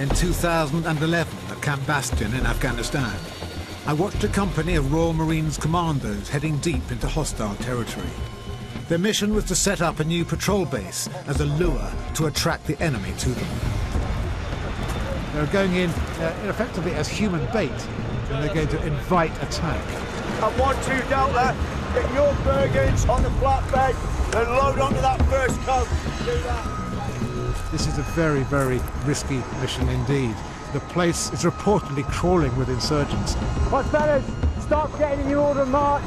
In 2011, at Camp Bastion in Afghanistan, I watched a company of Royal Marines commandos heading deep into hostile territory. Their mission was to set up a new patrol base as a lure to attract the enemy to them. They're going in effectively as human bait, and they're going to invite attack. At 1-2 Delta, get your Bergens on the flatbed and load onto that first coat. Do that. This is a very, very risky mission indeed. The place is reportedly crawling with insurgents. Right, fellas, start getting in your order of march.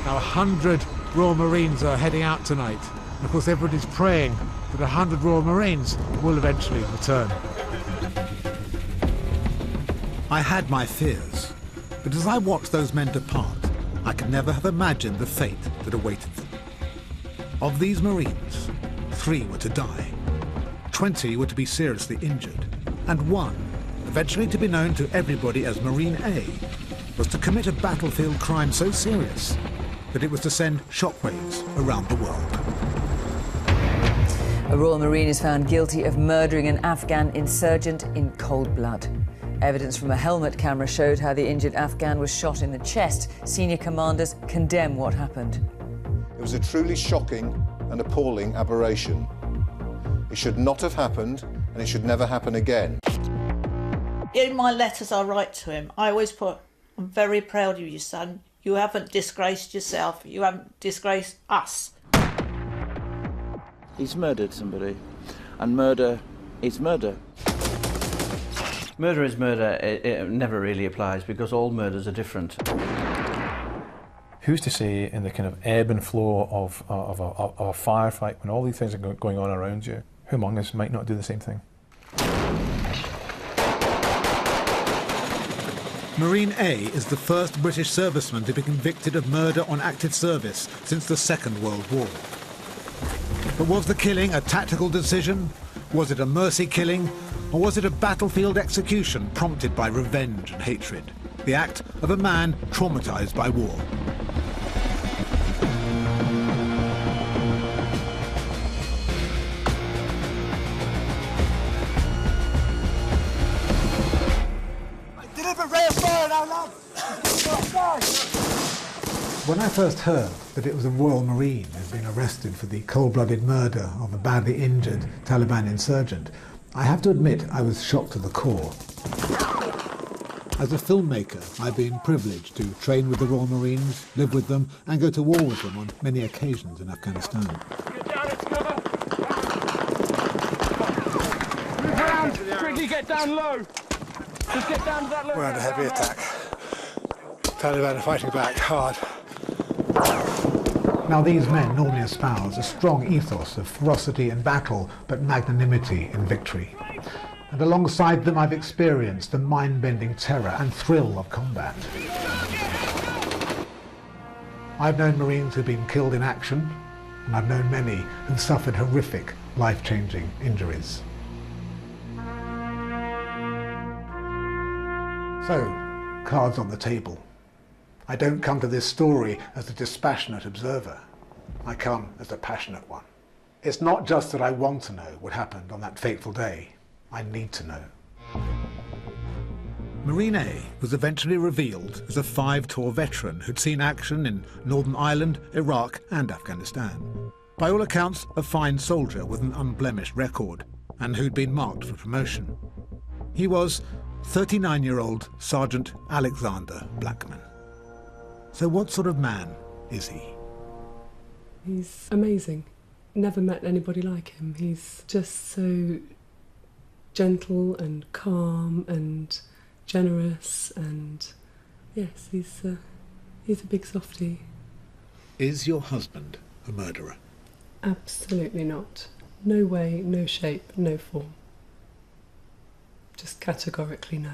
Now 100 Royal Marines are heading out tonight. And of course, everybody's praying that 100 Royal Marines will eventually return. I had my fears, but as I watched those men depart, I could never have imagined the fate that awaited them. Of these Marines, 3 were to die, 20 were to be seriously injured, and 1, eventually to be known to everybody as Marine A, was to commit a battlefield crime so serious that it was to send shockwaves around the world. A Royal Marine is found guilty of murdering an Afghan insurgent in cold blood. Evidence from a helmet camera showed how the injured Afghan was shot in the chest. Senior commanders condemn what happened. It was a truly shocking and appalling aberration. It should not have happened, and it should never happen again. In my letters I write to him, I always put, I'm very proud of you, son. You haven't disgraced yourself. You haven't disgraced us. He's murdered somebody, and murder is murder. Murder is murder. It never really applies because all murders are different. Who's to say in the kind of ebb and flow of a firefight, when all these things are going on around you, who among us might not do the same thing? Marine A is the first British serviceman to be convicted of murder on active service since the Second World War. But was the killing a tactical decision? Was it a mercy killing? Or was it a battlefield execution prompted by revenge and hatred? The act of a man traumatized by war. When I first heard that it was a Royal Marine who had been arrested for the cold-blooded murder of a badly injured Taliban insurgent, I have to admit I was shocked to the core. As a filmmaker, I've been privileged to train with the Royal Marines, live with them, and go to war with them on many occasions in Afghanistan. Get down into cover. Move around. Quickly get down low. Just get down to that low. We're under heavy attack. Taliban are fighting back hard. Now these men normally espouse a strong ethos of ferocity in battle, but magnanimity in victory. And alongside them I've experienced the mind-bending terror and thrill of combat. I've known Marines who've been killed in action, and I've known many who've suffered horrific, life-changing injuries. So, cards on the table. I don't come to this story as a dispassionate observer. I come as a passionate one. It's not just that I want to know what happened on that fateful day. I need to know. Marine A was eventually revealed as a 5-tour veteran who'd seen action in Northern Ireland, Iraq and Afghanistan. By all accounts, a fine soldier with an unblemished record, and who'd been marked for promotion. He was 39-year-old Sergeant Alexander Blackman. So what sort of man is he? He's amazing. Never met anybody like him. He's just so gentle and calm and generous, and yes, he's a big softie. Is your husband a murderer? Absolutely not. No way, no shape, no form. Just categorically no.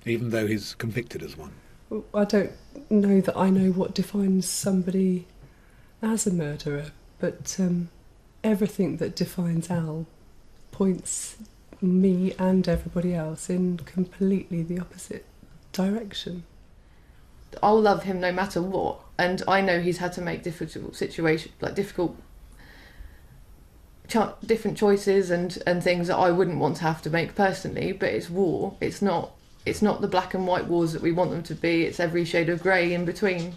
Even though he's convicted as one? I don't know that I know what defines somebody as a murderer, but everything that defines Al points me and everybody else in completely the opposite direction. I'll love him no matter what, and I know he's had to make difficult different choices and things that I wouldn't want to have to make personally, but it's war. It's not the black and white wars that we want them to be. It's every shade of grey in between.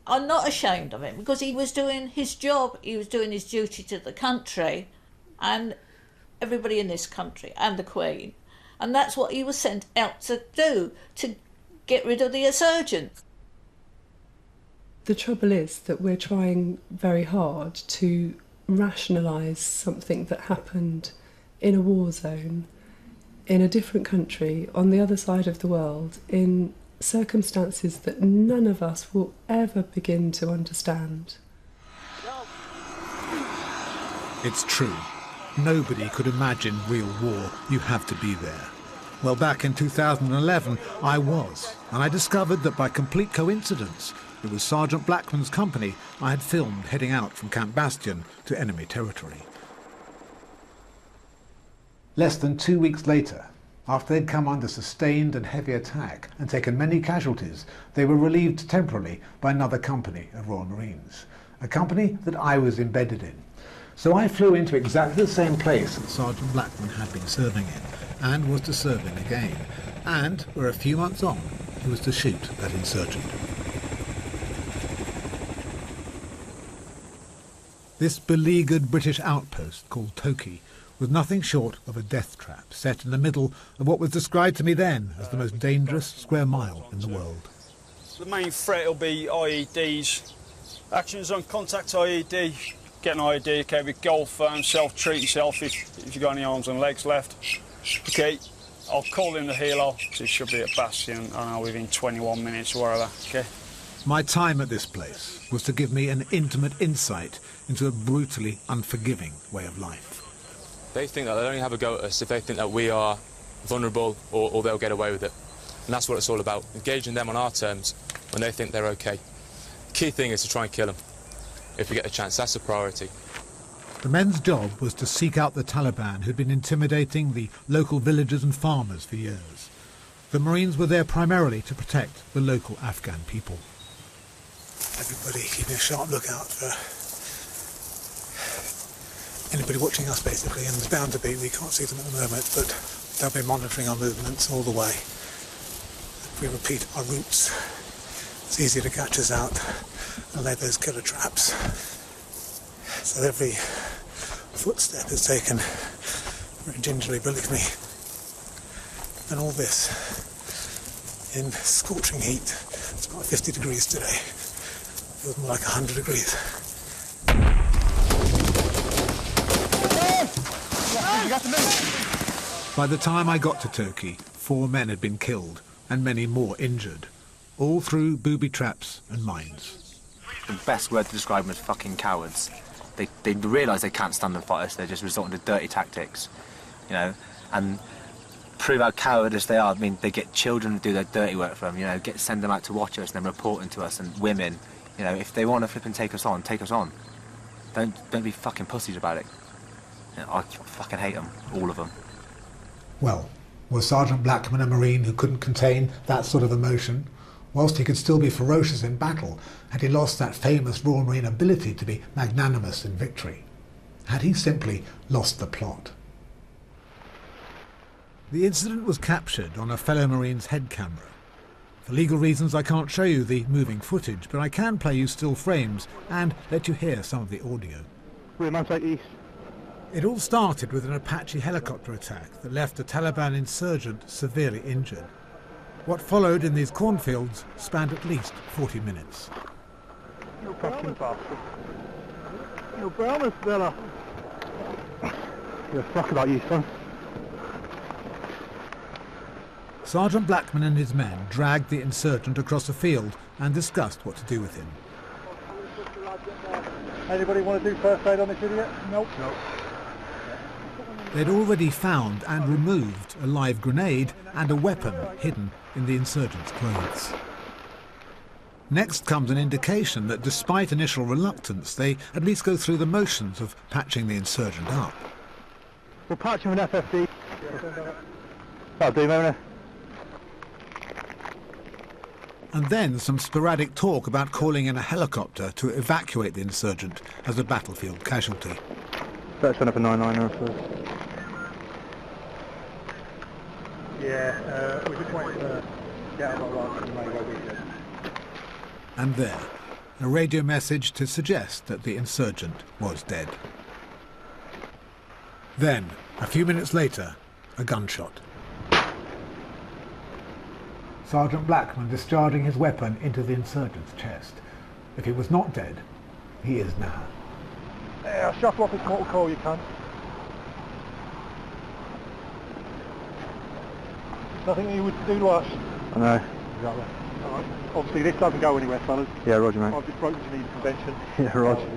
I'm not ashamed of him because he was doing his job, he was doing his duty to the country and everybody in this country and the Queen. And that's what he was sent out to do, to get rid of the insurgents. The trouble is that we're trying very hard to rationalise something that happened in a war zone, in a different country, on the other side of the world, in circumstances that none of us will ever begin to understand. It's true. Nobody could imagine real war. You have to be there. Well, back in 2011, I was, and I discovered that by complete coincidence, it was Sergeant Blackman's company I had filmed heading out from Camp Bastion to enemy territory. Less than 2 weeks later, after they'd come under sustained and heavy attack and taken many casualties, they were relieved temporarily by another company of Royal Marines, a company that I was embedded in. So I flew into exactly the same place that Sergeant Blackman had been serving in, and was to serve in again, and where a few months on, he was to shoot that insurgent. This beleaguered British outpost, called Toki, was nothing short of a death trap set in the middle of what was described to me then as the most dangerous square mile in the world. The main threat will be IEDs. Actions on contact IED, get an IED, okay, with goal firm, self-treat yourself if you've got any arms and legs left. Okay, I'll call in the helo, so it should be at Bastion, I don't know, within 21 minutes or whatever, okay? My time at this place was to give me an intimate insight into a brutally unforgiving way of life. They think that they'll only have a go at us if they think that we are vulnerable or they'll get away with it. And that's what it's all about, engaging them on our terms when they think they're okay. The key thing is to try and kill them, if we get the chance. That's the priority. The men's job was to seek out the Taliban who'd been intimidating the local villagers and farmers for years. The Marines were there primarily to protect the local Afghan people. Everybody keeping a sharp lookout for anybody watching us, basically, and there's bound to be. We can't see them at the moment, but they'll be monitoring our movements all the way. If we repeat our routes, it's easy to catch us out and lay those killer traps. So every footstep is taken very gingerly, believe me. And all this in scorching heat. It's about 50 degrees today. Feels more like 100 degrees. By the time I got to Turkey, 4 men had been killed and many more injured, all through booby traps and mines. The best word to describe them is fucking cowards. They realise they can't stand and fight us, they're just resorting to dirty tactics, you know, and prove how cowardice they are. I mean, they get children to do their dirty work for them, you know, send them out to watch us and then reporting to us, and women, you know, if they want to flip and take us on, take us on. Don't be fucking pussies about it. You know, I fucking hate them, all of them. Well, was Sergeant Blackman a Marine who couldn't contain that sort of emotion? Whilst he could still be ferocious in battle, had he lost that famous Royal Marine ability to be magnanimous in victory? Had he simply lost the plot? The incident was captured on a fellow Marine's head camera. For legal reasons I can't show you the moving footage, but I can play you still frames and let you hear some of the audio. We're man take east. It all started with an Apache helicopter attack that left a Taliban insurgent severely injured. What followed in these cornfields spanned at least 40 minutes. You fucking bastard. You promised, fella. You're fucking like you, son. Sergeant Blackman and his men dragged the insurgent across the field and discussed what to do with him. Anybody want to do first aid on this idiot? Nope. Nope. They'd already found and removed a live grenade and a weapon hidden in the insurgents' clothes. Next comes an indication that despite initial reluctance, they at least go through the motions of patching the insurgent up. We'll patch him an FFD. That'll do, Mona. And then some sporadic talk about calling in a helicopter to evacuate the insurgent as a battlefield casualty. Better turn up a 9-9 first. Yeah, we're just waiting to get out of our line and may well be good. And there, a radio message to suggest that the insurgent was dead. Then, a few minutes later, a gunshot. Sergeant Blackman discharging his weapon into the insurgent's chest. If he was not dead, he is now. Yeah, shuffle off his mortal coil, you cunt. Nothing you would do to us. I know. Exactly. Alright. Obviously this doesn't go anywhere, fellas. Yeah, roger, mate. I've just broken the Geneva Convention. Yeah, roger.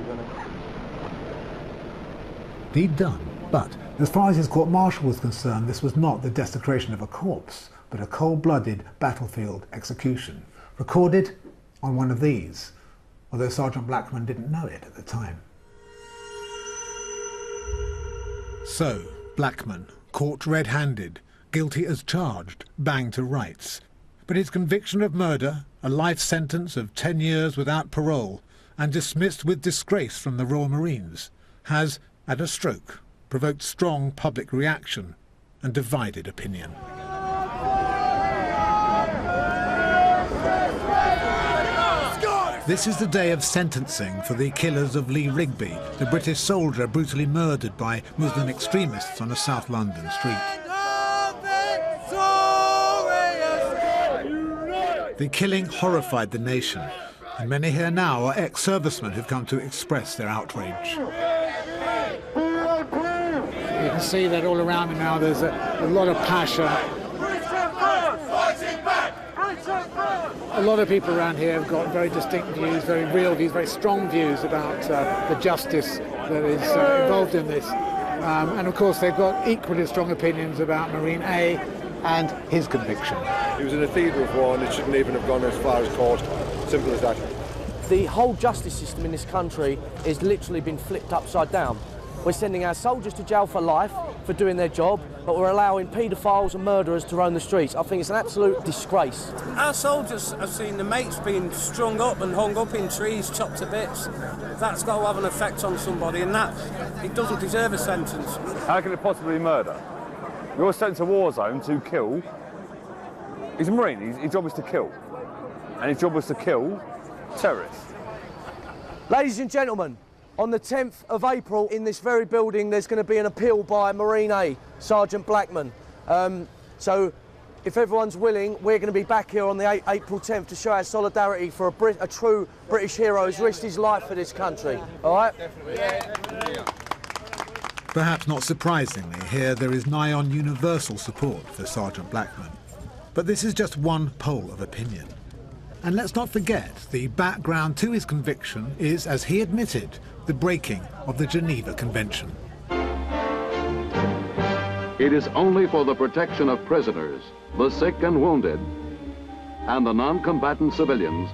Deed done. But, as far as his court-martial was concerned, this was not the desecration of a corpse, but a cold-blooded battlefield execution, recorded on one of these, although Sergeant Blackman didn't know it at the time. So, Blackman, caught red-handed, guilty as charged, banged to rights. But his conviction of murder, a life sentence of 10 years without parole, and dismissed with disgrace from the Royal Marines, has, at a stroke, provoked strong public reaction and divided opinion. This is the day of sentencing for the killers of Lee Rigby, the British soldier brutally murdered by Muslim extremists on a South London street. The killing horrified the nation, and many here now are ex-servicemen who've come to express their outrage. You can see that all around me now. There's a lot of passion. A lot of people around here have got very distinct views, very real views, very strong views about the justice that is involved in this. And of course they've got equally strong opinions about Marine A and his conviction. He was in a theatre of war and it shouldn't even have gone as far as court. Simple as that. The whole justice system in this country has literally been flipped upside down. We're sending our soldiers to jail for life for doing their job, but we're allowing paedophiles and murderers to roam the streets. I think it's an absolute disgrace. Our soldiers have seen the mates being strung up and hung up in trees, chopped to bits. That's got to have an effect on somebody, and that, it doesn't deserve a sentence. How can it possibly be murder? You're sent to a war zone to kill. He's a Marine, his job is to kill. And his job was to kill terrorists. Ladies and gentlemen, on the 10th of April in this very building there's going to be an appeal by Marine A, Sergeant Blackman. So if everyone's willing, we're going to be back here on the April 10th to show our solidarity for a true British hero who's risked his life for this country. All right? Perhaps not surprisingly, here there is nigh on universal support for Sergeant Blackman. But this is just one poll of opinion. And let's not forget, the background to his conviction is, as he admitted, the breaking of the Geneva Convention. It is only for the protection of prisoners, the sick and wounded, and the non-combatant civilians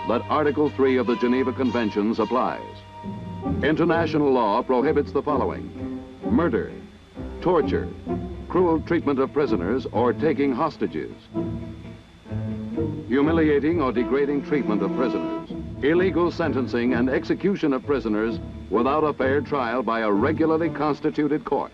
that Article 3 of the Geneva Conventions applies. International law prohibits the following: murder, torture, cruel treatment of prisoners or taking hostages, humiliating or degrading treatment of prisoners, illegal sentencing and execution of prisoners without a fair trial by a regularly constituted court.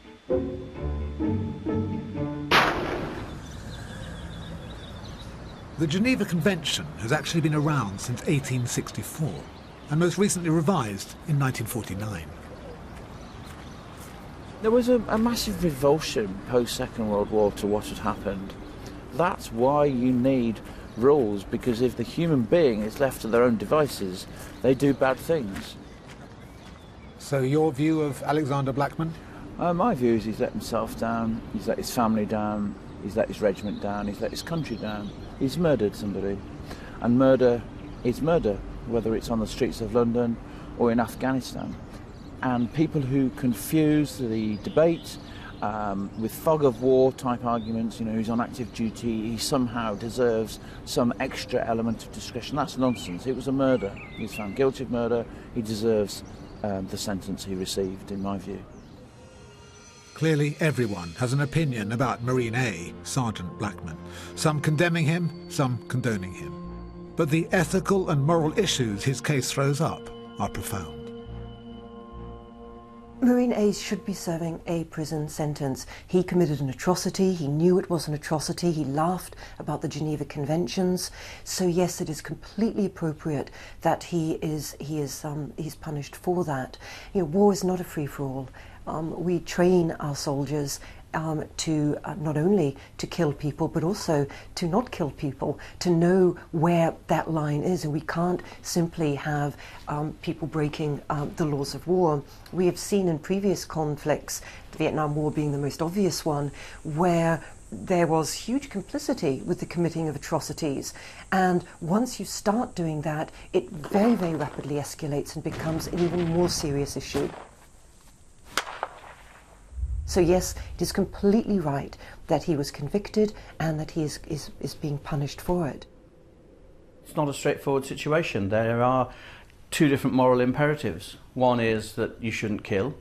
The Geneva Convention has actually been around since 1864 and most recently revised in 1949. There was a massive revulsion post-Second World War to what had happened. That's why you need rules, because if the human being is left to their own devices, they do bad things. So your view of Alexander Blackman? My view is he's let himself down, he's let his family down, he's let his regiment down, he's let his country down. He's murdered somebody. And murder is murder, whether it's on the streets of London or in Afghanistan. And people who confuse the debate with fog of war type arguments, you know, who's on active duty, he somehow deserves some extra element of discretion. That's nonsense. It was a murder. He was found guilty of murder. He deserves the sentence he received, in my view. Clearly everyone has an opinion about Marine A, Sergeant Blackman. Some condemning him, some condoning him. But the ethical and moral issues his case throws up are profound. Marine A should be serving a prison sentence. He committed an atrocity, he knew it was an atrocity, he laughed about the Geneva Conventions. So yes, it is completely appropriate that he's punished for that. You know, war is not a free-for-all. We train our soldiers to not only to kill people but also to not kill people, to know where that line is, and we can't simply have people breaking the laws of war. We have seen in previous conflicts, the Vietnam War being the most obvious one, where there was huge complicity with the committing of atrocities, and once you start doing that, it very, very rapidly escalates and becomes an even more serious issue. So yes, it is completely right that he was convicted and that he is being punished for it. It's not a straightforward situation. There are two different moral imperatives. One is that you shouldn't kill,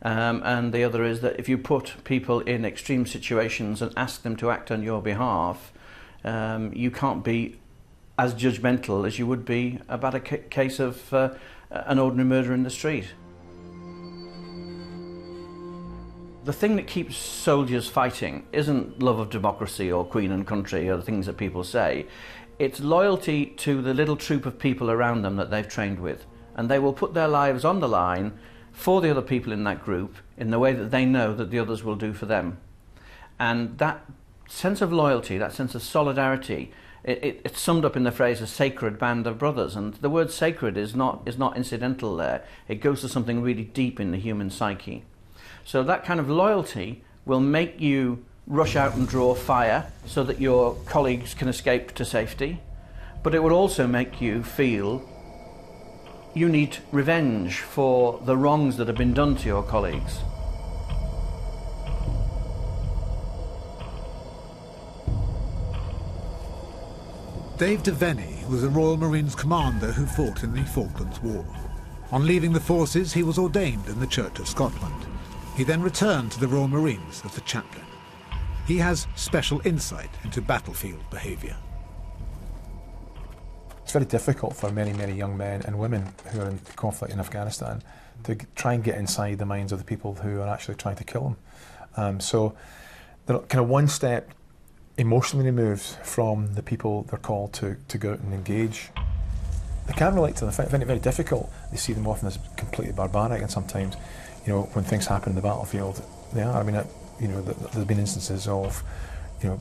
and the other is that if you put people in extreme situations and ask them to act on your behalf, you can't be as judgmental as you would be about a case of an ordinary murder in the street. The thing that keeps soldiers fighting isn't love of democracy or Queen and country or the things that people say. It's loyalty to the little troop of people around them that they've trained with. And they will put their lives on the line for the other people in that group in the way that they know that the others will do for them. And that sense of loyalty, that sense of solidarity, it's summed up in the phrase, a sacred band of brothers. And the word sacred is not incidental there. It goes to something really deep in the human psyche. So that kind of loyalty will make you rush out and draw fire so that your colleagues can escape to safety, but it will also make you feel you need revenge for the wrongs that have been done to your colleagues. Dave Devaney was a Royal Marines commander who fought in the Falklands War. On leaving the forces, he was ordained in the Church of Scotland. He then returned to the Royal Marines as the chaplain. He has special insight into battlefield behaviour. It's very difficult for many, many young men and women who are in conflict in Afghanistan to try and get inside the minds of the people who are actually trying to kill them. So they're kind of one step emotionally removed from the people they're called to go out and engage. They can't relate to them. They find it very difficult. They see them often as completely barbaric, and sometimes, you know, when things happen in the battlefield, they are. I mean, you know, there's been instances of, you know,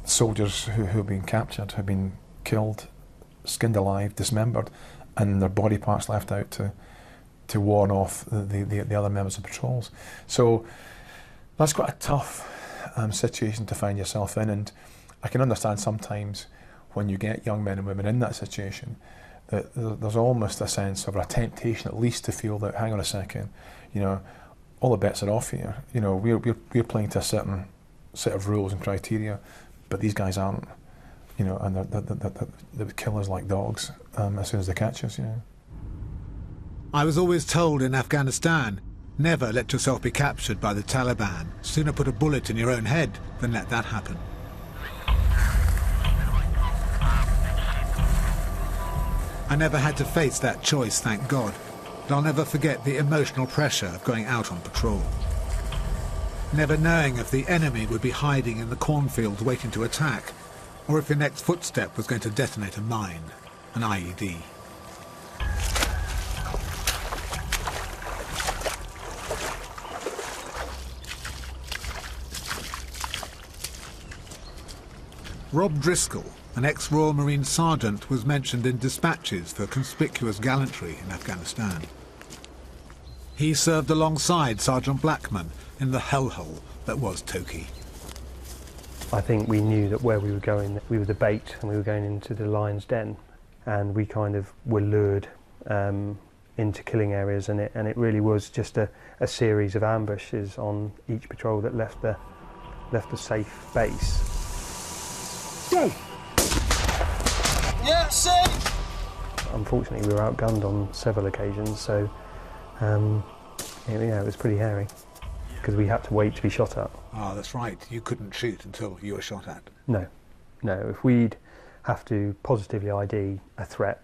soldiers who have been captured, have been killed, skinned alive, dismembered, and their body parts left out to warn off the other members of patrols. So that's quite a tough situation to find yourself in, and I can understand sometimes when you get young men and women in that situation that there's almost a sense of a temptation at least to feel that, hang on a second, you know, all the bets are off here. You know, we're playing to a certain set of rules and criteria, but these guys aren't. You know, and they would kill us like dogs as soon as they catch us. You know. I was always told in Afghanistan, never let yourself be captured by the Taliban. Sooner put a bullet in your own head than let that happen. I never had to face that choice, thank God. But I'll never forget the emotional pressure of going out on patrol. Never knowing if the enemy would be hiding in the cornfields waiting to attack, or if your next footstep was going to detonate a mine, an IED. Rob Driscoll, an ex-Royal Marine sergeant, was mentioned in dispatches for conspicuous gallantry in Afghanistan. He served alongside Sergeant Blackman in the hellhole that was Toki. I think we knew that where we were going, we were the bait and we were going into the lion's den, and we kind of were lured into killing areas, and it really was just a series of ambushes on each patrol that left the safe base. Go! Yeah, safe! Unfortunately, we were outgunned on several occasions, so yeah, it was pretty hairy because we had to wait to be shot at. Ah, that's right. You couldn't shoot until you were shot at. No. If we'd have to positively ID a threat,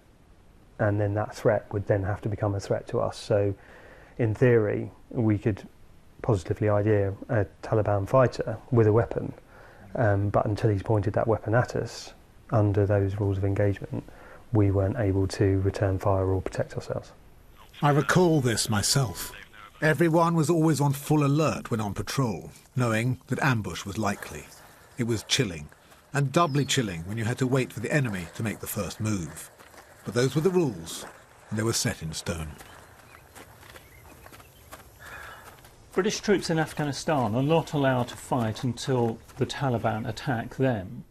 and then that threat would then have to become a threat to us. So in theory, we could positively ID a Taliban fighter with a weapon, but until he's pointed that weapon at us, under those rules of engagement, we weren't able to return fire or protect ourselves. I recall this myself. Everyone was always on full alert when on patrol, knowing that ambush was likely. It was chilling, and doubly chilling when you had to wait for the enemy to make the first move. But those were the rules, and they were set in stone. British troops in Afghanistan are not allowed to fight until the Taliban attack them,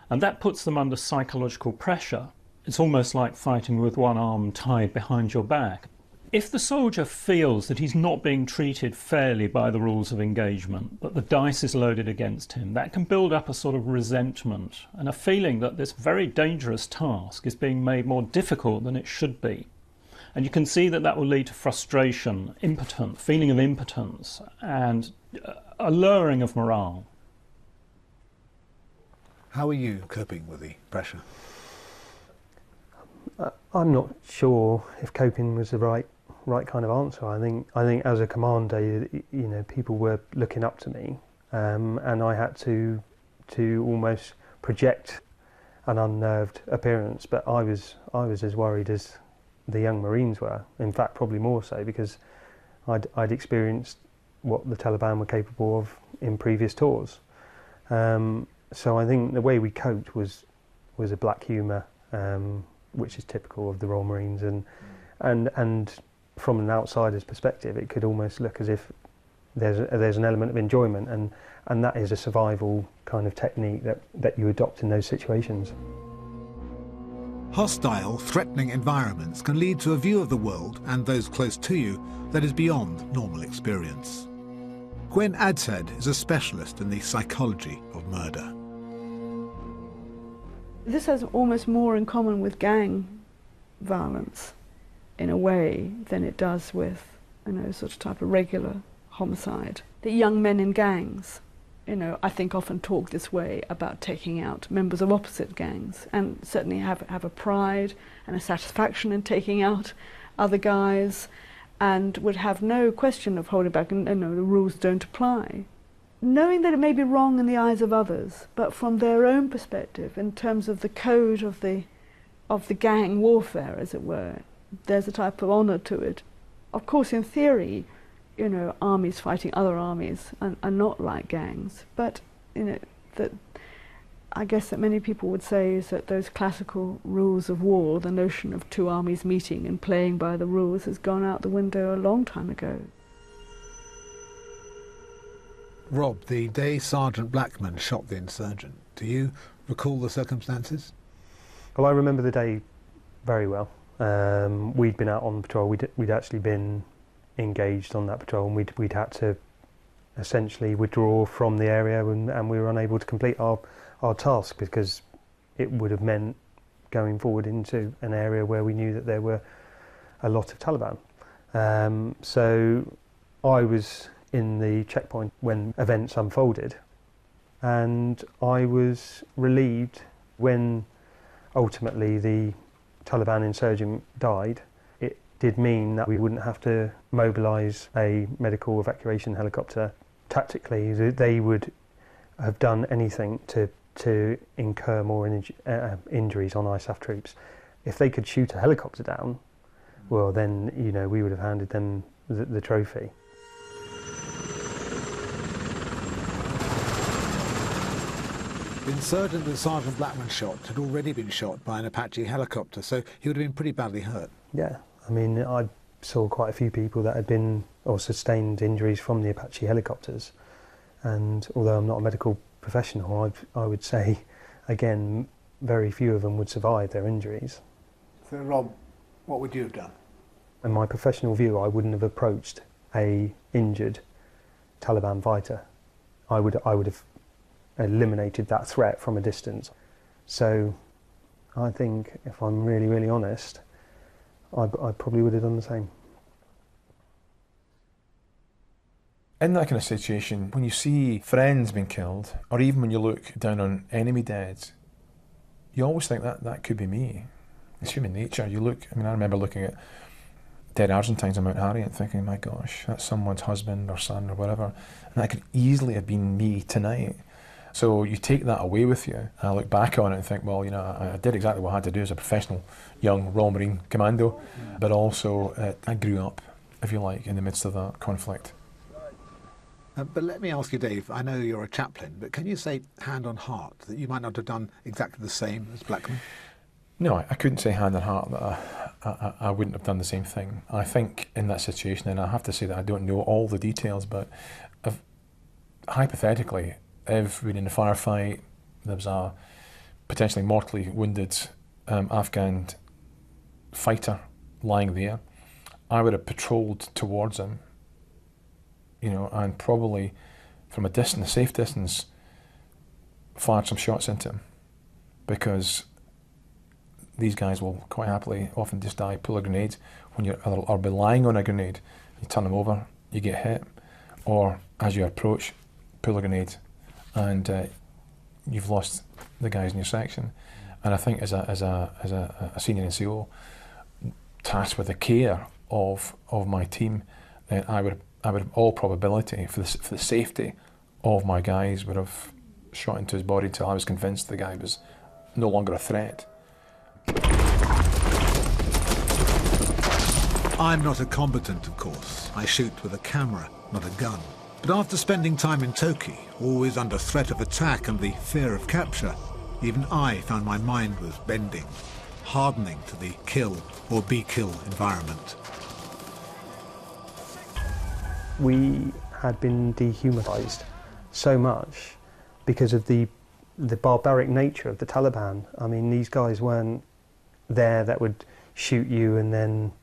and that puts them under psychological pressure. It's almost like fighting with one arm tied behind your back. If the soldier feels that he's not being treated fairly by the rules of engagement, that the dice is loaded against him, that can build up a sort of resentment and a feeling that this very dangerous task is being made more difficult than it should be. And you can see that that will lead to frustration, feeling of impotence, and a lowering of morale. How are you coping with the pressure? I'm not sure if coping was the right kind of answer. I think as a commander, people were looking up to me, and I had to almost project an unnerved appearance. But I was as worried as the young Marines were. In fact, probably more so, because I'd experienced what the Taliban were capable of in previous tours. So I think the way we coped was a black humour, which is typical of the Royal Marines, and from an outsider's perspective, it could almost look as if there's an element of enjoyment, and that is a survival kind of technique that you adopt in those situations. Hostile, threatening environments can lead to a view of the world and those close to you that is beyond normal experience. Gwen Adshead is a specialist in the psychology of murder. This has almost more in common with gang violence in a way than it does with, sort of type of regular homicide. The young men in gangs, I think often talk this way about taking out members of opposite gangs, and certainly have a pride and a satisfaction in taking out other guys, and would have no question of holding back, and the rules don't apply. Knowing that it may be wrong in the eyes of others, but from their own perspective, in terms of the code of the gang warfare, as it were, there's a type of honour to it. Of course, in theory, armies fighting other armies are not like gangs, but that I guess that many people would say is that those classical rules of war, the notion of two armies meeting and playing by the rules, has gone out the window a long time ago. Rob, the day Sergeant Blackman shot the insurgent, do you recall the circumstances? Well, I remember the day very well. We'd been out on patrol. We'd actually been engaged on that patrol, and we'd had to essentially withdraw from the area, and we were unable to complete our task because it would have meant going forward into an area where we knew that there were a lot of Taliban. So I was in the checkpoint when events unfolded, and I was relieved when ultimately the Taliban insurgent died. It did mean that we wouldn't have to mobilise a medical evacuation helicopter. Tactically, they would have done anything to incur more injuries on ISAF troops. If they could shoot a helicopter down, well then, we would have handed them the trophy. The insurgent that Sergeant Blackman shot had already been shot by an Apache helicopter, so he would have been pretty badly hurt. Yeah, I mean, I saw quite a few people that had been or sustained injuries from the Apache helicopters, and although I'm not a medical professional, I would say, again, very few of them would survive their injuries. So, Rob, what would you have done? In my professional view, I wouldn't have approached a injured Taliban fighter. I would have eliminated that threat from a distance. So I think, if I'm really, really honest, I probably would have done the same. In that kind of situation, when you see friends being killed, or even when you look down on enemy dead, you always think that could be me. It's human nature. You look, I remember looking at dead Argentines in Mount Harriet and thinking, my gosh, that's someone's husband or son or whatever. And that could easily have been me tonight. So you take that away with you. And I look back on it and think, well, I did exactly what I had to do as a professional young Royal Marine commando, but also I grew up, if you like, in the midst of that conflict. But let me ask you, Dave, I know you're a chaplain, but can you say, hand on heart, that you might not have done exactly the same as Blackman? No, I couldn't say hand on heart that I wouldn't have done the same thing. I think in that situation, and I have to say that I don't know all the details, but hypothetically, if we're in a firefight, there was a potentially mortally wounded Afghan fighter lying there, I would have patrolled towards him, and probably from a safe distance, fired some shots into him, because these guys will quite happily often just die, pull a grenade when or be lying on a grenade, you turn them over, you get hit, or as you approach, pull a grenade, and you've lost the guys in your section. And I think as a senior NCO tasked with the care of my team, then I would all probability for the safety of my guys would have shot into his body until I was convinced the guy was no longer a threat. I'm not a combatant, of course. I shoot with a camera, not a gun. But after spending time in Toki, always under threat of attack and the fear of capture, even I found my mind was bending, hardening to the kill or be killed environment. We had been dehumanised so much because of the barbaric nature of the Taliban. I mean, these guys weren't there that would shoot you and then,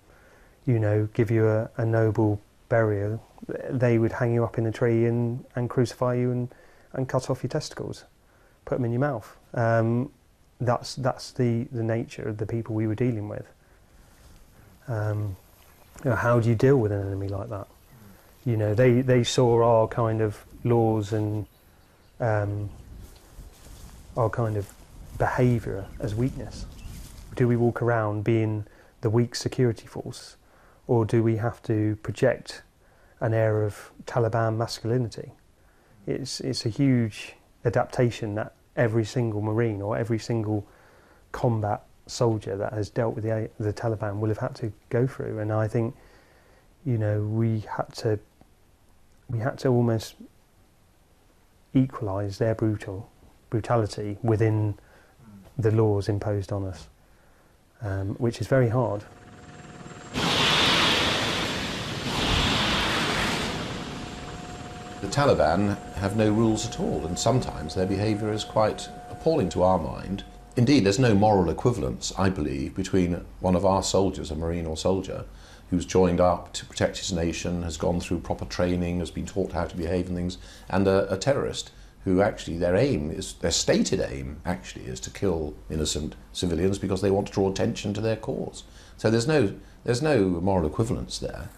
give you a noble burial. They would hang you up in a tree and crucify you and cut off your testicles, put them in your mouth. That's the nature of the people we were dealing with. How do you deal with an enemy like that? They saw our kind of laws and our kind of behaviour as weakness. Do we walk around being the weak security force, or do we have to project an air of Taliban masculinity? It's a huge adaptation that every single Marine or every single combat soldier that has dealt with the Taliban will have had to go through. And I think, we had to almost equalise their brutality within the laws imposed on us, which is very hard. The Taliban have no rules at all, and sometimes their behaviour is quite appalling to our mind. Indeed, there's no moral equivalence, I believe, between one of our soldiers, a Marine or soldier, who's joined up to protect his nation, has gone through proper training, has been taught how to behave and things, and a terrorist who actually their stated aim actually is to kill innocent civilians because they want to draw attention to their cause. So there's no moral equivalence there.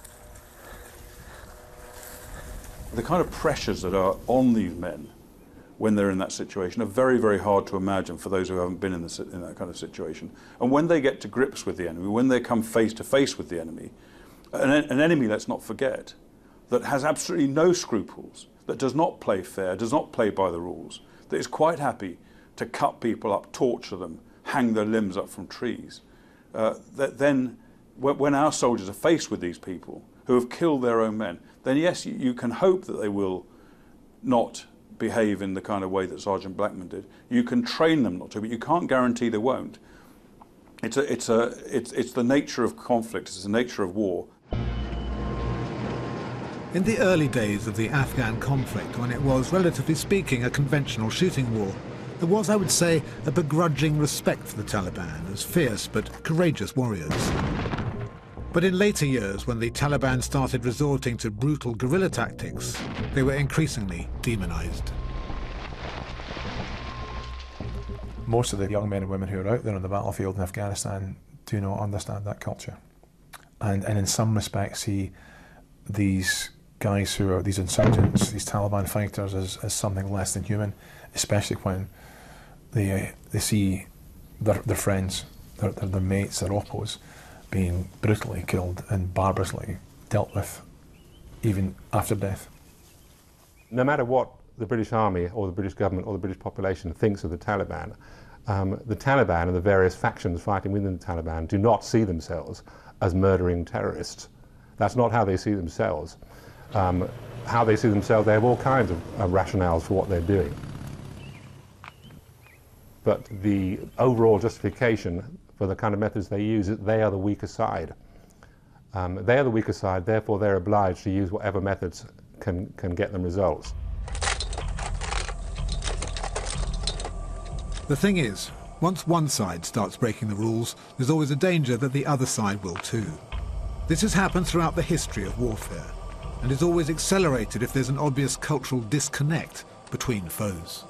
The kind of pressures that are on these men when they're in that situation are very, very hard to imagine for those who haven't been in that kind of situation. And when they get to grips with the enemy, when they come face to face with the enemy, an enemy, let's not forget, that has absolutely no scruples, that does not play fair, does not play by the rules, that is quite happy to cut people up, torture them, hang their limbs up from trees, that then when our soldiers are faced with these people who have killed their own men, then yes, you can hope that they will not behave in the kind of way that Sergeant Blackman did. You can train them not to, but you can't guarantee they won't. It's the nature of conflict, it's the nature of war. In the early days of the Afghan conflict, when it was, relatively speaking, a conventional shooting war, there was, I would say, a begrudging respect for the Taliban as fierce but courageous warriors. But in later years, when the Taliban started resorting to brutal guerrilla tactics, they were increasingly demonized. Most of the young men and women who are out there on the battlefield in Afghanistan do not understand that culture. And in some respects see these guys who are these insurgents, these Taliban fighters as something less than human, especially when they see their friends, their mates, their oppos being brutally killed and barbarously dealt with, even after death. No matter what the British Army or the British government or the British population thinks of the Taliban and the various factions fighting within the Taliban do not see themselves as murdering terrorists. That's not how they see themselves. How they see themselves, they have all kinds of rationales for what they're doing. But the overall justification for the kind of methods they use is they are the weaker side. They are the weaker side, therefore they're obliged to use whatever methods can get them results. The thing is, once one side starts breaking the rules, there's always a danger that the other side will too. This has happened throughout the history of warfare, and is always accelerated if there's an obvious cultural disconnect between foes.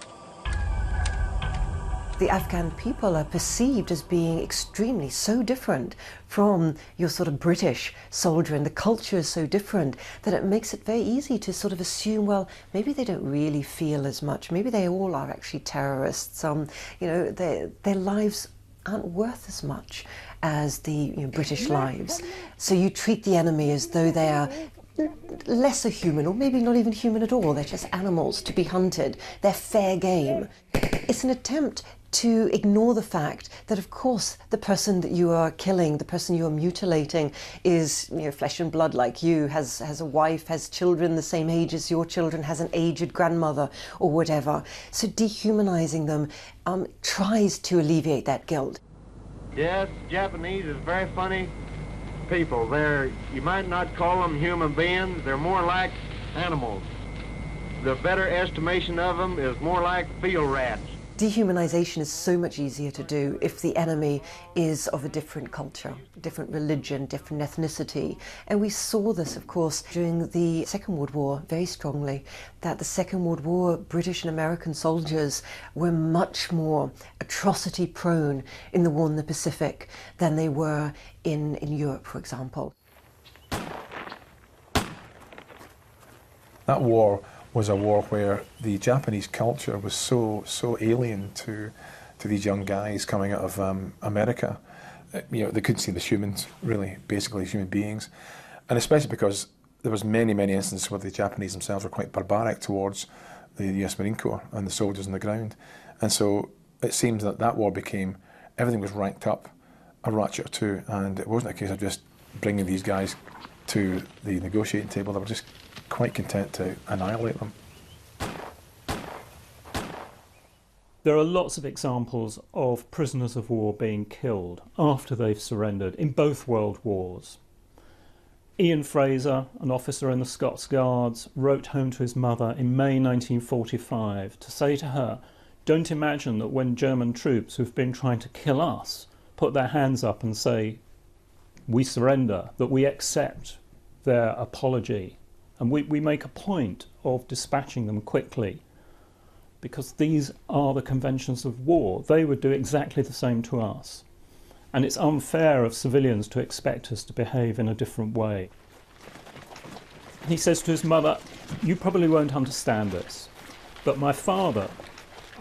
The Afghan people are perceived as being extremely so different from your sort of British soldier, and the culture is so different that it makes it very easy to sort of assume, well, maybe they don't really feel as much, maybe they all are actually terrorists, you know, their lives aren't worth as much as the British lives. So you treat the enemy as though they are lesser human, or maybe not even human at all. They're just animals to be hunted. They're fair game. It's an attempt to ignore the fact that, of course, the person that you are killing, the person you are mutilating, is flesh and blood like you, has a wife, has children the same age as your children, has an aged grandmother or whatever. So dehumanizing them tries to alleviate that guilt. Yes, Japanese is very funny people. You might not call them human beings, they're more like animals. The better estimation of them is more like field rats. Dehumanization is so much easier to do if the enemy is of a different culture, different religion, different ethnicity. And we saw this, of course, during the Second World War very strongly, that the Second World War, British and American soldiers were much more atrocity prone in the war in the Pacific than they were in Europe, for example. That war was a war where the Japanese culture was so alien to these young guys coming out of America. They couldn't see them as humans, really, basically human beings, and especially because there was many instances where the Japanese themselves were quite barbaric towards the US Marine Corps and the soldiers on the ground. And so it seems that war became, everything was ranked up a ratchet or two, and it wasn't a case of just bringing these guys to the negotiating table. They were just quite content to annihilate them. There are lots of examples of prisoners of war being killed after they've surrendered in both world wars. Ian Fraser, an officer in the Scots Guards, wrote home to his mother in May 1945 to say to her, "Don't imagine that when German troops who've been trying to kill us put their hands up and say, 'We surrender,' that we accept their apology. And we make a point of dispatching them quickly, because these are the conventions of war. They would do exactly the same to us. And it's unfair of civilians to expect us to behave in a different way." He says to his mother, "You probably won't understand this, but my father,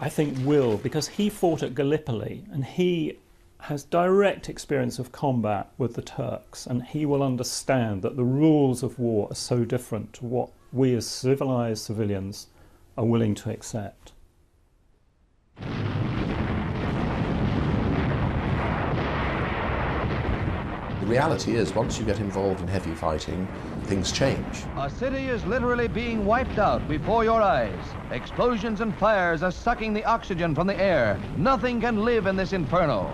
I think, will, because he fought at Gallipoli and he has direct experience of combat with the Turks, and he will understand that the rules of war are so different to what we as civilized civilians are willing to accept." The reality is, once you get involved in heavy fighting, things change. A city is literally being wiped out before your eyes. Explosions and fires are sucking the oxygen from the air. Nothing can live in this inferno.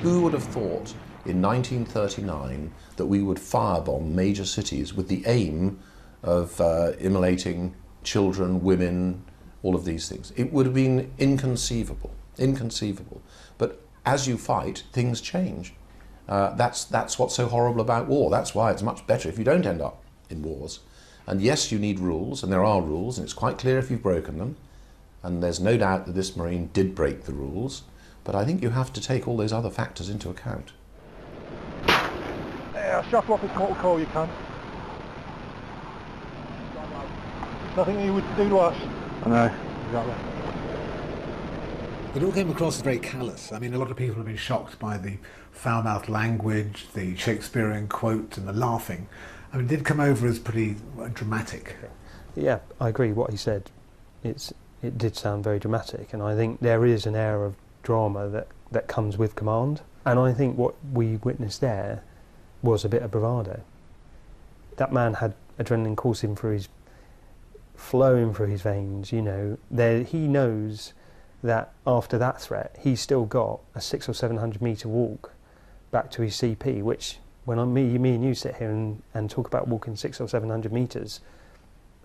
Who would have thought in 1939 that we would firebomb major cities with the aim of immolating children, women, all of these things? It would have been inconceivable. But as you fight, things change. That's what's so horrible about war. That's why it's much better if you don't end up in wars. And yes, you need rules, and there are rules, and it's quite clear if you've broken them. And there's no doubt that this Marine did break the rules. But I think you have to take all those other factors into account. Yeah, shock rockets, mortal core, you can. Nothing you would do to us. I know. Exactly. It all came across as very callous. I mean, a lot of people have been shocked by the foul-mouthed language, the Shakespearean quote and the laughing. I mean, it did come over as pretty dramatic. Yeah, I agree what he said. It did sound very dramatic, and I think there is an air of drama that comes with command. And I think what we witnessed there was a bit of bravado. That man had adrenaline coursing flowing through his veins, you know. He knows that after that threat, he's still got a 600 or 700 metre walk back to his CP, which when me and you sit here and talk about walking 600 or 700 metres,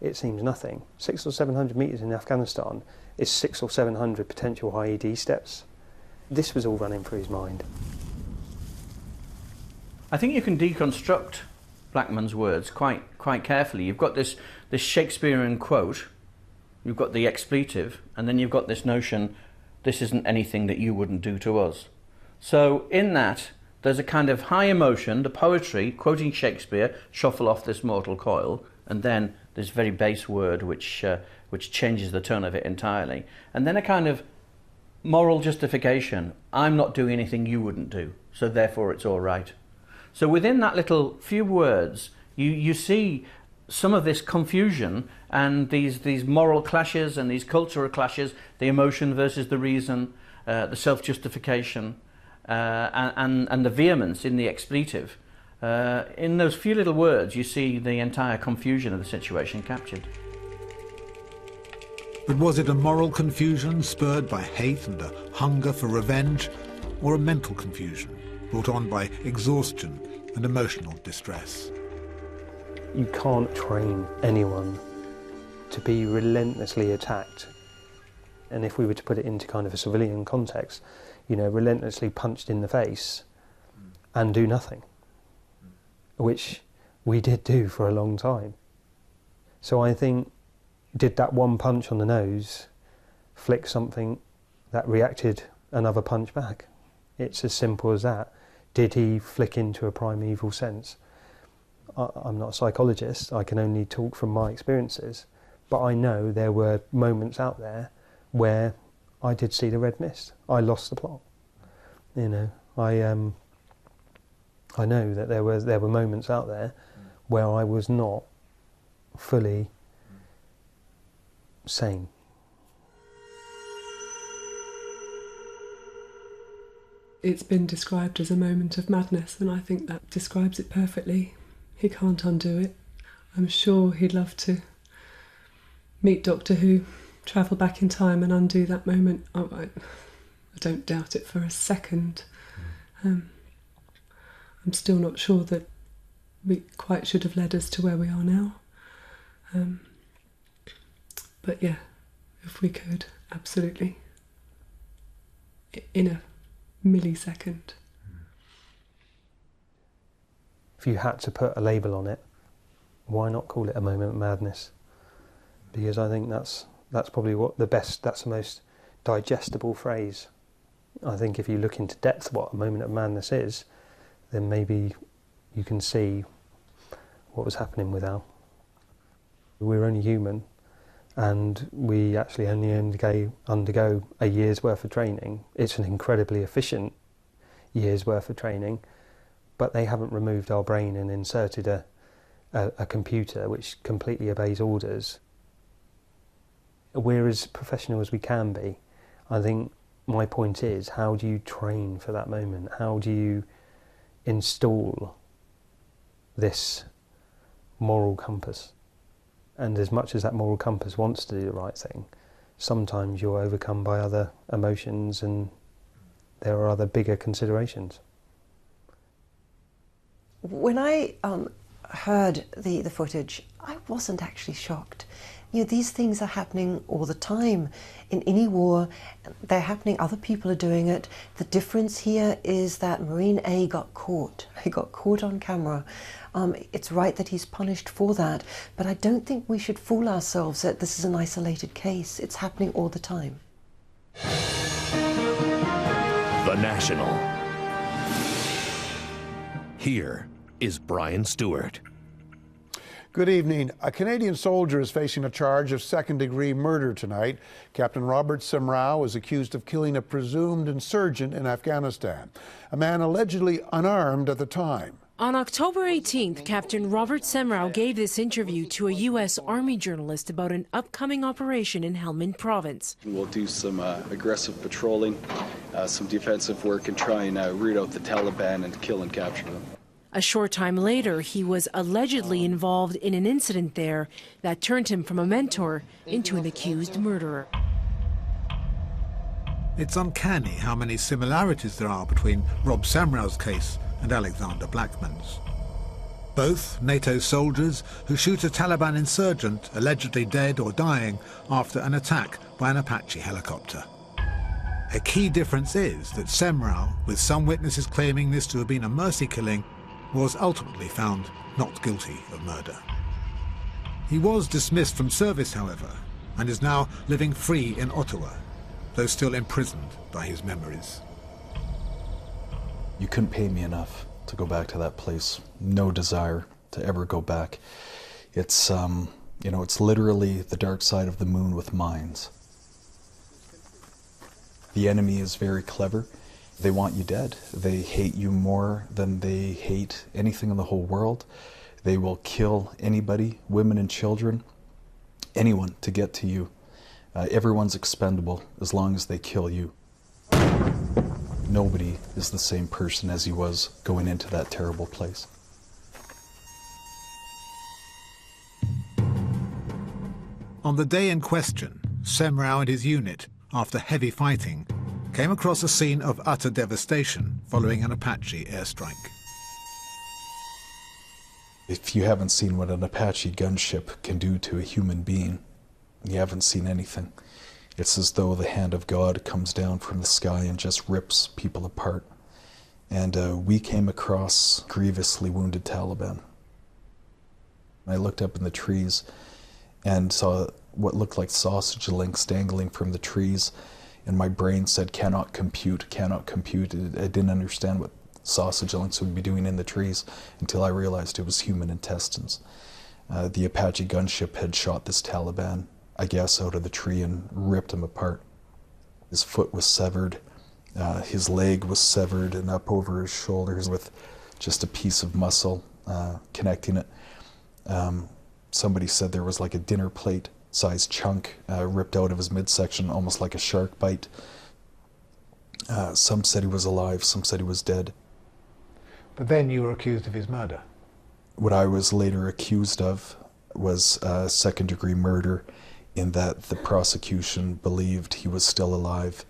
it seems nothing. 600 or 700 metres in Afghanistan is 600 or 700 potential IED steps. This was all running through his mind. I think you can deconstruct Blackman's words quite carefully. You've got this Shakespearean quote, you've got the expletive, and then you've got this notion, this isn't anything that you wouldn't do to us. So in that, there's a kind of high emotion, the poetry, quoting Shakespeare, shuffle off this mortal coil, and then this very base word which changes the tone of it entirely. And then a kind of moral justification, I'm not doing anything you wouldn't do, so therefore it's all right. So within that little few words, you see some of this confusion and these moral clashes and these cultural clashes, the emotion versus the reason, the self-justification, and the vehemence in the expletive. In those few little words, you see the entire confusion of the situation captured. But was it a moral confusion spurred by hate and a hunger for revenge, or a mental confusion brought on by exhaustion and emotional distress? You can't train anyone to be relentlessly attacked. And if we were to put it into kind of a civilian context, you know, relentlessly punched in the face and do nothing, which we did do for a long time. So I think, did that one punch on the nose flick something that reacted another punch back? It's as simple as that. Did he flick into a primeval sense? I'm not a psychologist, I can only talk from my experiences, but I know there were moments out there where I did see the red mist. I lost the plot. You know, I know that there were moments out there where I was not fully sane. It's been described as a moment of madness, and I think that describes it perfectly. He can't undo it. I'm sure he'd love to meet Doctor Who, travel back in time and undo that moment. I don't doubt it for a second. I'm still not sure that we quite should have led us to where we are now. But yeah, if we could, absolutely. In a millisecond. If you had to put a label on it, why not call it a moment of madness? Because I think that's probably that's the most digestible phrase. I think if you look into depth what a moment of madness is, then maybe you can see what was happening with Al. We're only human, and we actually only undergo a year's worth of training. It's an incredibly efficient year's worth of training, but they haven't removed our brain and inserted a computer which completely obeys orders. We're as professional as we can be. I think my point is, how do you train for that moment? How do you install this moral compass? And as much as that moral compass wants to do the right thing, sometimes you're overcome by other emotions and there are other bigger considerations. When I heard the footage, I wasn't actually shocked. You know, these things are happening all the time. In any war, they're happening, other people are doing it. The difference here is that Marine A got caught. He got caught on camera. It's right that he's punished for that, but I don't think we should fool ourselves that this is an isolated case. It's happening all the time. The National. Here is Brian Stewart. Good evening. A Canadian soldier is facing a charge of second-degree murder tonight. Captain Robert Semrau is accused of killing a presumed insurgent in Afghanistan, a man allegedly unarmed at the time. On October 18th, Captain Robert Semrau gave this interview to a U.S. Army journalist about an upcoming operation in Helmand Province. We'll do some aggressive patrolling, some defensive work, and try and root out the Taliban and kill and capture them. A short time later, he was allegedly involved in an incident there that turned him from a mentor into an accused murderer. It's uncanny how many similarities there are between Rob Semrau's case and Alexander Blackman's. Both NATO soldiers who shoot a Taliban insurgent allegedly dead or dying after an attack by an Apache helicopter. A key difference is that Semrau, with some witnesses claiming this to have been a mercy killing, was ultimately found not guilty of murder. He was dismissed from service, however, and is now living free in Ottawa, though still imprisoned by his memories. You couldn't pay me enough to go back to that place. No desire to ever go back. It's, you know, it's literally the dark side of the moon with mines. The enemy is very clever. They want you dead. They hate you more than they hate anything in the whole world. They will kill anybody, women and children, anyone to get to you. Everyone's expendable as long as they kill you. Nobody is the same person as he was going into that terrible place. On the day in question, Semrau and his unit, after heavy fighting, came across a scene of utter devastation following an Apache airstrike. If you haven't seen what an Apache gunship can do to a human being, you haven't seen anything. It's as though the hand of God comes down from the sky and just rips people apart. And we came across grievously wounded Taliban. I looked up in the trees and saw what looked like sausage links dangling from the trees, and my brain said, cannot compute, cannot compute. I didn't understand what sausage links would be doing in the trees until I realized it was human intestines. The Apache gunship had shot this Taliban, I guess, out of the tree and ripped him apart. His foot was severed, his leg was severed and up over his shoulders with just a piece of muscle connecting it. Somebody said there was like a dinner plate sized chunk ripped out of his midsection, almost like a shark bite. Some said he was alive, some said he was dead. But then you were accused of his murder. What I was later accused of was second-degree murder, in that the prosecution believed he was still alive,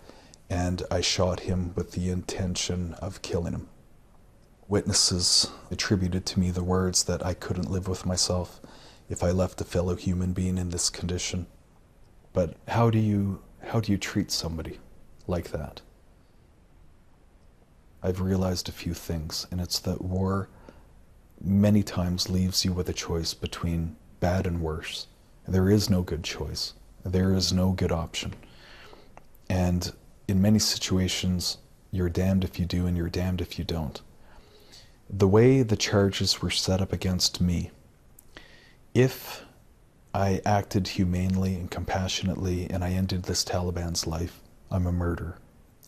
and I shot him with the intention of killing him. Witnesses attributed to me the words that I couldn't live with myself if I left a fellow human being in this condition. But how do you treat somebody like that? I've realized a few things, and it's that war many times leaves you with a choice between bad and worse. There is no good choice. There is no good option. And in many situations, you're damned if you do and you're damned if you don't. The way the charges were set up against me, if I acted humanely and compassionately and I ended this Taliban's life, I'm a murderer,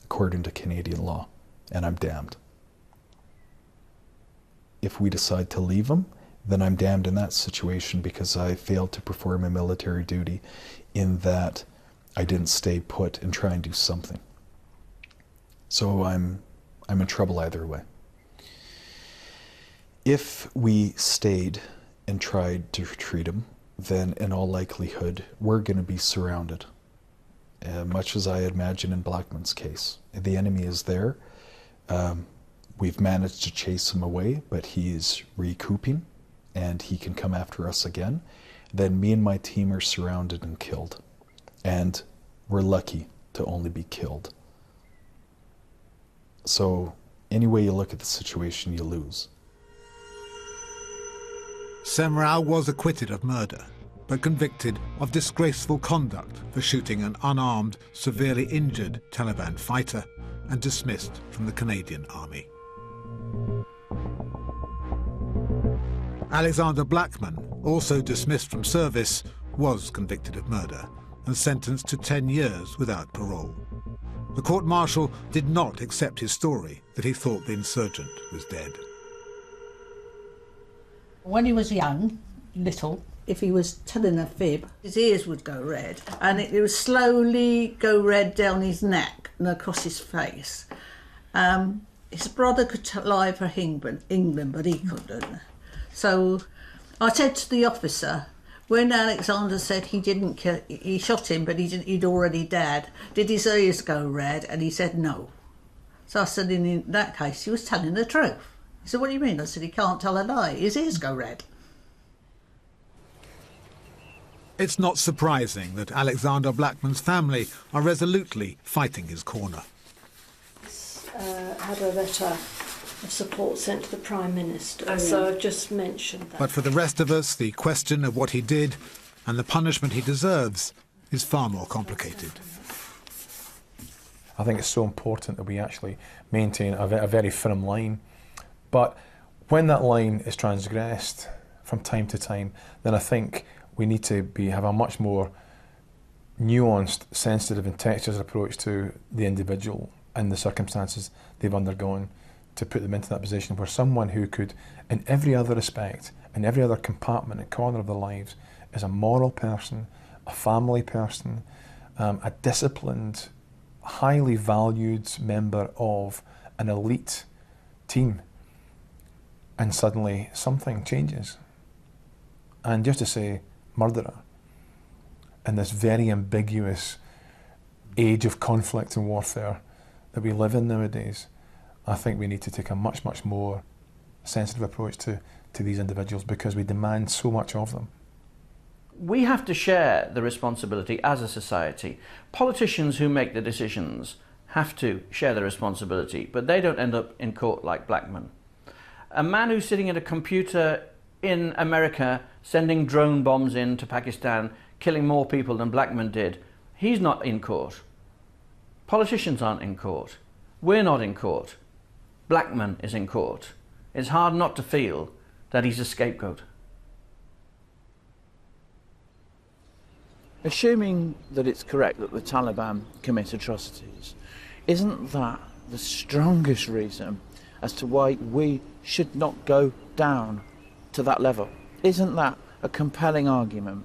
according to Canadian law, and I'm damned. If we decide to leave him, then I'm damned in that situation because I failed to perform a military duty, in that I didn't stay put and try and do something. So I'm in trouble either way. If we stayed and tried to treat him, then in all likelihood we're going to be surrounded, much as I imagine in Blackman's case. The enemy is there. We've managed to chase him away, but he is recouping, and he can come after us again. Then me and my team are surrounded and killed. And we're lucky to only be killed. So any way you look at the situation, you lose. Semrau was acquitted of murder, but convicted of disgraceful conduct for shooting an unarmed, severely injured Taliban fighter, and dismissed from the Canadian Army. Alexander Blackman also dismissed from service, was convicted of murder and sentenced to 10 years without parole. The court-martial did not accept his story that he thought the insurgent was dead. When he was young, little, if he was telling a fib, his ears would go red, and it would slowly go red down his neck and across his face. His brother could lie for England, but he couldn't. So I said to the officer, when Alexander said he didn't kill, he shot him, but he'd already died, did his ears go red? And he said no. So I said, in that case, he was telling the truth. He said, what do you mean? I said, he can't tell a lie. His ears go red. It's not surprising that Alexander Blackman's family are resolutely fighting his corner. Had a letter of support sent to the Prime Minister, so I've just mentioned that. But for the rest of us, the question of what he did and the punishment he deserves is far more complicated. I think it's so important that we actually maintain a very firm line. But when that line is transgressed from time to time, then I think we need to have a much more nuanced, sensitive and textured approach to the individual and the circumstances they've undergone to put them into that position where someone who could, in every other respect, in every other compartment and corner of their lives, is a moral person, a family person, a disciplined, highly valued member of an elite team, and suddenly something changes. And just to say murderer in this very ambiguous age of conflict and warfare that we live in nowadays, I think we need to take a much, much more sensitive approach to these individuals because we demand so much of them. We have to share the responsibility as a society. Politicians who make the decisions have to share the responsibility, but they don't end up in court like Blackman. A man who's sitting at a computer in America sending drone bombs into Pakistan, killing more people than Blackman did, he's not in court. Politicians aren't in court. We're not in court. Blackman is in court. It's hard not to feel that he's a scapegoat. Assuming that it's correct that the Taliban commit atrocities, isn't that the strongest reason as to why we should not go down to that level? Isn't that a compelling argument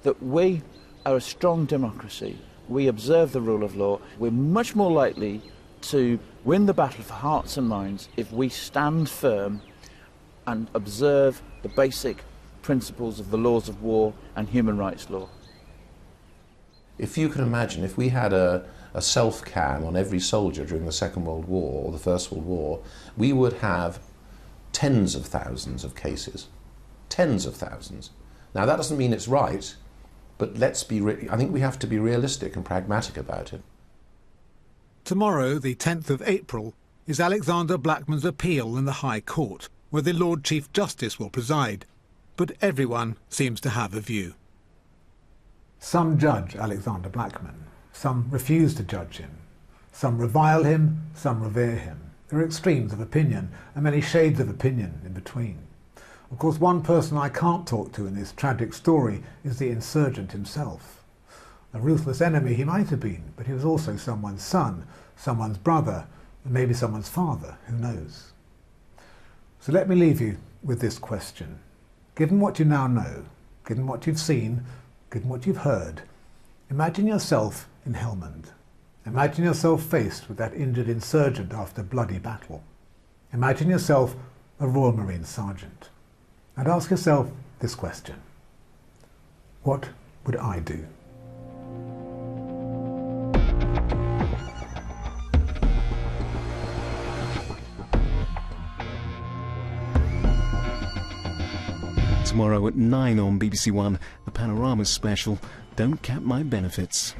that we are a strong democracy, we observe the rule of law, we're much more likely to win the battle for hearts and minds if we stand firm and observe the basic principles of the laws of war and human rights law? If you can imagine, if we had a self-cam on every soldier during the Second World War or the First World War, we would have tens of thousands of cases. Tens of thousands. Now that doesn't mean it's right, but I think we have to be realistic and pragmatic about it. Tomorrow, the 10th of April, is Alexander Blackman's appeal in the High Court, where the Lord Chief Justice will preside. But everyone seems to have a view. Some judge Alexander Blackman. Some refuse to judge him. Some revile him, some revere him. There are extremes of opinion, and many shades of opinion in between. Of course, one person I can't talk to in this tragic story is the insurgent himself. A ruthless enemy he might have been, but he was also someone's son, someone's brother, and maybe someone's father, who knows. So let me leave you with this question. Given what you now know, given what you've seen, given what you've heard, imagine yourself in Helmand. Imagine yourself faced with that injured insurgent after bloody battle. Imagine yourself a Royal Marine sergeant. And ask yourself this question. What would I do? Tomorrow at 9 on BBC One, the Panorama special, Don't Cap My Benefits.